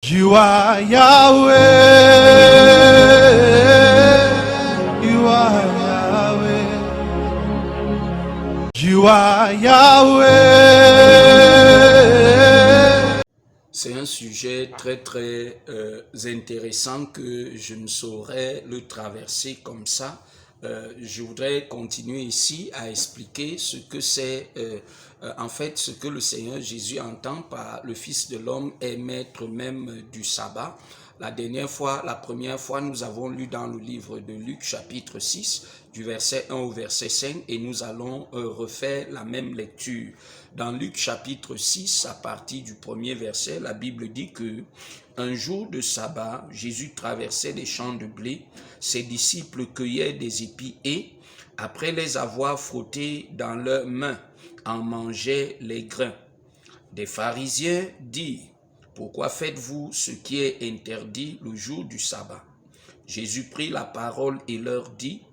You are Yahweh. You are Yahweh. You are Yahweh. C'est un sujet très intéressant que je ne saurais le traverser comme ça. Je voudrais continuer ici à expliquer ce que c'est, en fait, ce que le Seigneur Jésus entend par le Fils de l'homme est maître même du sabbat. La première fois, nous avons lu dans le livre de Luc, chapitre 6, du verset 1 au verset 5, et nous allons refaire la même lecture. Dans Luc, chapitre 6, à partir du premier verset, la Bible dit que un jour de sabbat, Jésus traversait les champs de blé, ses disciples cueillaient des épis et, après les avoir frottés dans leurs mains, en mangeaient les grains. Des pharisiens dirent: pourquoi faites-vous ce qui est interdit le jour du sabbat? Jésus prit la parole et leur dit: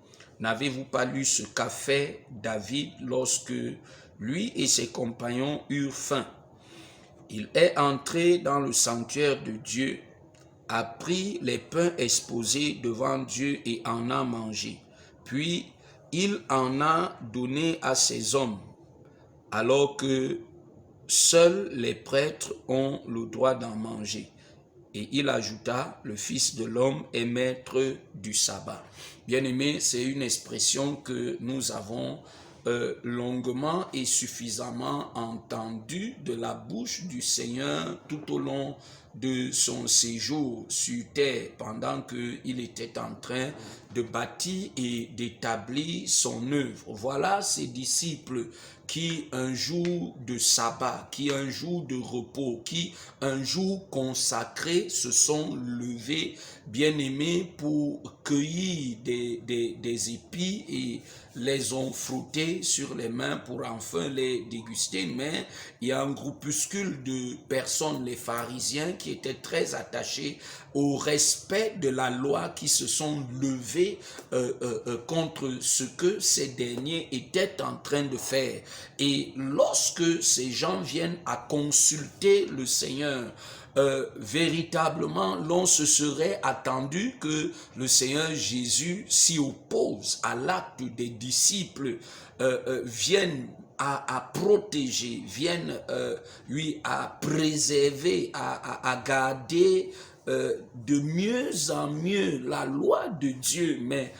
n'avez-vous pas lu ce qu'a fait David lorsque lui et ses compagnons eurent faim? Il est entré dans le sanctuaire de Dieu, a pris les pains exposés devant Dieu et en a mangé. Puis il en a donné à ses hommes, alors que seuls les prêtres ont le droit d'en manger. Et il ajouta: le Fils de l'homme est maître du sabbat. Bien-aimés, c'est une expression que nous avons longuement et suffisamment entendue de la bouche du Seigneur tout au long de son séjour sur terre, pendant qu'il était en train de bâtir et d'établir son œuvre. Voilà ses disciples qui un jour de sabbat, qui un jour de repos, qui un jour consacré se sont levés, bien-aimés, pour cueillir des épis et les ont frottés sur les mains pour enfin les déguster. Mais il y a un groupuscule de personnes, les pharisiens, qui étaient très attachés au respect de la loi, qui se sont levés contre ce que ces derniers étaient en train de faire. Et lorsque ces gens viennent à consulter le Seigneur, véritablement, l'on se serait attendu que le Seigneur Jésus s'y oppose à l'acte des disciples, viennent à protéger, viennent à préserver, à garder de mieux en mieux la loi de Dieu. Mais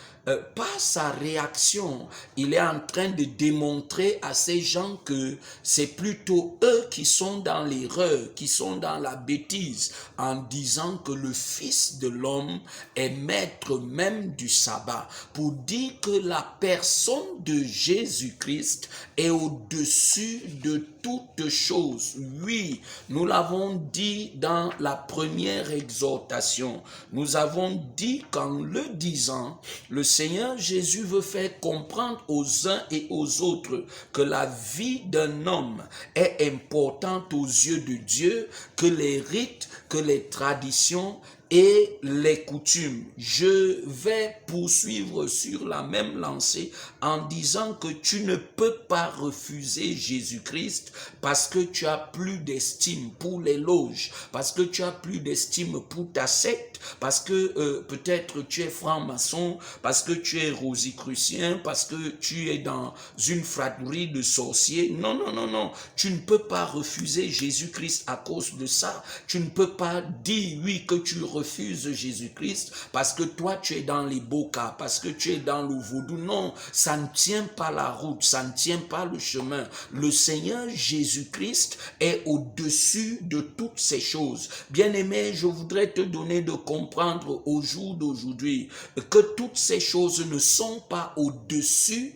par sa réaction, il est en train de démontrer à ces gens que c'est plutôt eux qui sont dans l'erreur, qui sont dans la bêtise, en disant que le Fils de l'homme est maître même du sabbat, pour dire que la personne de Jésus-Christ est au-dessus de toutes choses. Oui, nous l'avons dit dans la première exhortation. Nous avons dit qu'en le disant, le Seigneur Jésus veut faire comprendre aux uns et aux autres que la vie d'un homme est importante aux yeux de Dieu, que les rites, que les traditions et les coutumes. Je vais poursuivre sur la même lancée en disant que tu ne peux pas refuser Jésus-Christ parce que tu as plus d'estime pour les loges, parce que tu as plus d'estime pour ta secte, parce que peut-être tu es franc-maçon, parce que tu es rosicrucien, parce que tu es dans une fratrie de sorciers. Non, non, non, non. Tu ne peux pas refuser Jésus-Christ à cause de ça. Tu ne peux pas dire oui que tu refuses Jésus-Christ parce que toi tu es dans les bokas, parce que tu es dans le vaudou. Non, ça ne tient pas la route, ça ne tient pas le chemin. Le Seigneur Jésus-Christ est au-dessus de toutes ces choses. Bien-aimé, je voudrais te donner de comprendre au jour d'aujourd'hui que toutes ces choses ne sont pas au-dessus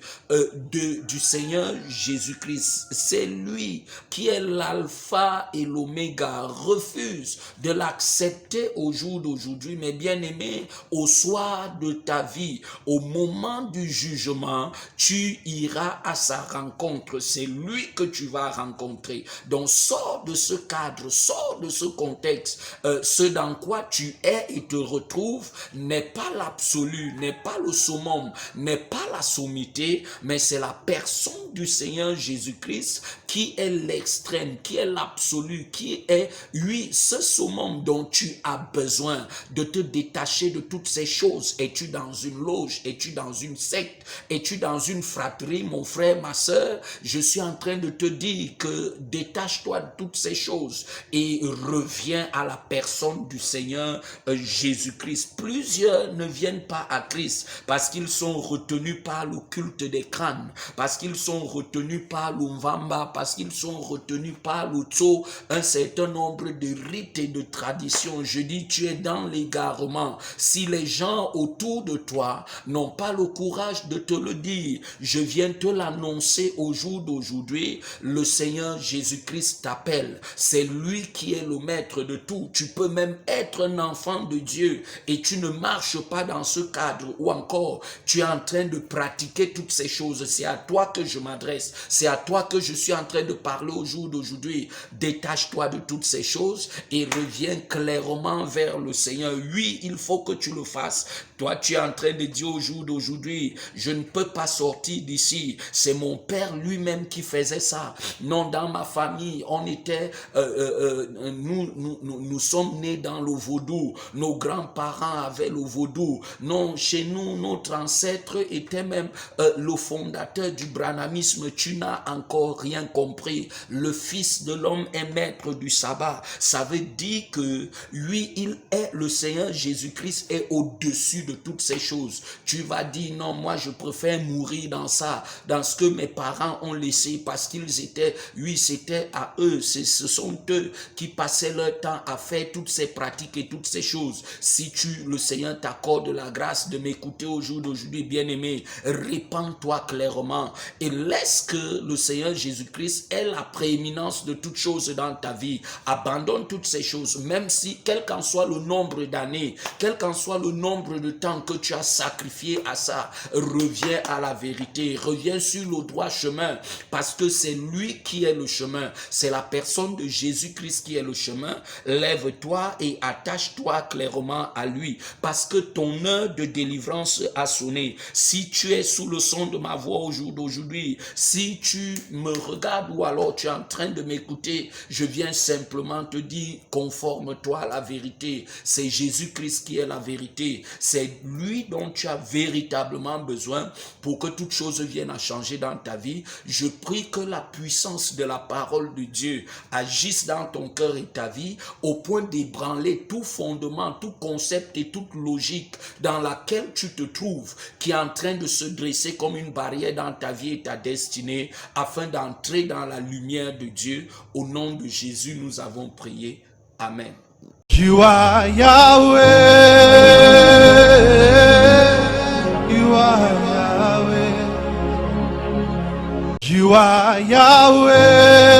du Seigneur Jésus-Christ. C'est lui qui est l'alpha et l'oméga. Refuse de l'accepter au jour jour d'aujourd'hui, mais bien aimé, au soir de ta vie, au moment du jugement, tu iras à sa rencontre. C'est lui que tu vas rencontrer. Donc sors de ce cadre, sors de ce contexte. Ce dans quoi tu es et te retrouves n'est pas l'absolu, n'est pas le summum, n'est pas la sommité, mais c'est la personne du Seigneur Jésus-Christ qui est l'extrême, qui est l'absolu, qui est, oui, ce summum dont tu as besoin de te détacher de toutes ces choses. Es-tu dans une loge? Es-tu dans une secte? Es-tu dans une fratrie, mon frère, ma soeur? Je suis en train de te dire que détache-toi de toutes ces choses et reviens à la personne du Seigneur Jésus-Christ. Plusieurs ne viennent pas à Christ parce qu'ils sont retenus par le culte des crânes, parce qu'ils sont retenus par l'Umvamba, parce qu'ils sont retenus par l'Utso, un certain nombre de rites et de traditions. Je dis, tu es dans l'égarement. Si les gens autour de toi n'ont pas le courage de te le dire, je viens te l'annoncer au jour d'aujourd'hui, le Seigneur Jésus-Christ t'appelle. C'est lui qui est le maître de tout. Tu peux même être un enfant de Dieu et tu ne marches pas dans ce cadre, ou encore tu es en train de pratiquer toutes ces choses. C'est à toi que je m'adresse, c'est à toi que je suis en train de parler au jour d'aujourd'hui. Détache-toi de toutes ces choses et reviens clairement vers le Seigneur. Oui, il faut que tu le fasses. Toi, tu es en train de dire au jour d'aujourd'hui, je ne peux pas sortir d'ici. C'est mon père lui-même qui faisait ça. Non, dans ma famille, on était, nous sommes nés dans le vaudou. Nos grands-parents avaient le vaudou. Non, chez nous, notre ancêtre était même le fondateur du branhamisme. Tu n'as encore rien compris. Le Fils de l'homme est maître du sabbat. Ça veut dire que lui, il est le Seigneur Jésus-Christ est au-dessus de toutes ces choses. Tu vas dire, non, moi je préfère mourir dans ça, dans ce que mes parents ont laissé, parce qu'ils étaient, oui, c'était à eux, ce sont eux qui passaient leur temps à faire toutes ces pratiques et toutes ces choses. Si le Seigneur t'accorde la grâce de m'écouter au jour d'aujourd'hui, bien-aimé, répands-toi clairement et laisse que le Seigneur Jésus-Christ ait la prééminence de toutes choses dans ta vie. Abandonne toutes ces choses, même si, quel qu'en soit le nombre d'années, quel qu'en soit le nombre de temps que tu as sacrifié à ça, reviens à la vérité, reviens sur le droit chemin, parce que c'est lui qui est le chemin, c'est la personne de Jésus-Christ qui est le chemin. Lève-toi et attache-toi clairement à lui, parce que ton heure de délivrance a sonné. Si tu es sous le son de ma voix au jour d'aujourd'hui, si tu me regardes ou alors tu es en train de m'écouter, je viens simplement te dire, conforme-toi à la vérité. C'est Jésus-Christ qui est la vérité. C'est lui dont tu as véritablement besoin pour que toute chose vienne à changer dans ta vie. Je prie que la puissance de la parole de Dieu agisse dans ton cœur et ta vie au point d'ébranler tout fondement, tout concept et toute logique dans laquelle tu te trouves, qui est en train de se dresser comme une barrière dans ta vie et ta destinée, afin d'entrer dans la lumière de Dieu. Au nom de Jésus, nous avons prié. Amen. You are Yahweh. You are Yahweh. You are Yahweh.